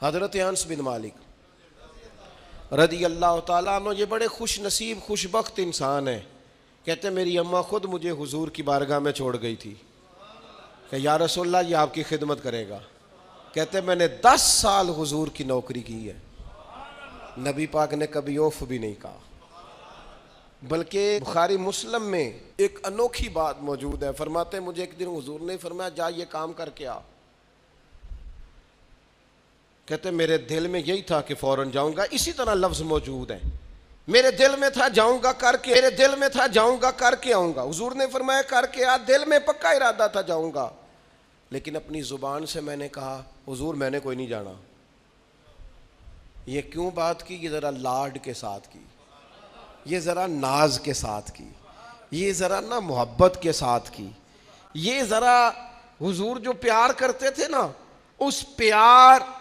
हज़रत अनस बिन मालिक रदी अल्लाह ताला अन्हु ये बड़े खुश नसीब खुशबख्त इंसान है। कहते मेरी अम्मा खुद मुझे हुजूर की बारगाह में छोड़ गई थी कि या रसूलल्लाह ये आपकी खिदमत करेगा। कहते मैंने 10 साल हुजूर की नौकरी की है, नबी पाक ने कभी औफ भी नहीं कहा। बल्कि बुखारी मुस्लिम में एक अनोखी बात मौजूद है। फरमाते मुझे एक दिन हुजूर ने फरमाया जा ये काम करके आ। कहते मेरे दिल में यही था कि फौरन जाऊंगा। इसी तरह लफ्ज मौजूद है, मेरे दिल में था जाऊंगा करके, मेरे दिल में था जाऊंगा करके आऊंगा। हुजूर ने फरमाया करके आ, दिल में पक्का इरादा था जाऊंगा, लेकिन अपनी जुबान से मैंने कहा हुजूर मैंने कोई नहीं जाना। ये क्यों बात की? ये जरा लाड के साथ की, ये जरा नाज के साथ की, ये जरा ना मोहब्बत के साथ की। ये जरा हुजूर जो प्यार करते थे ना, उस प्यार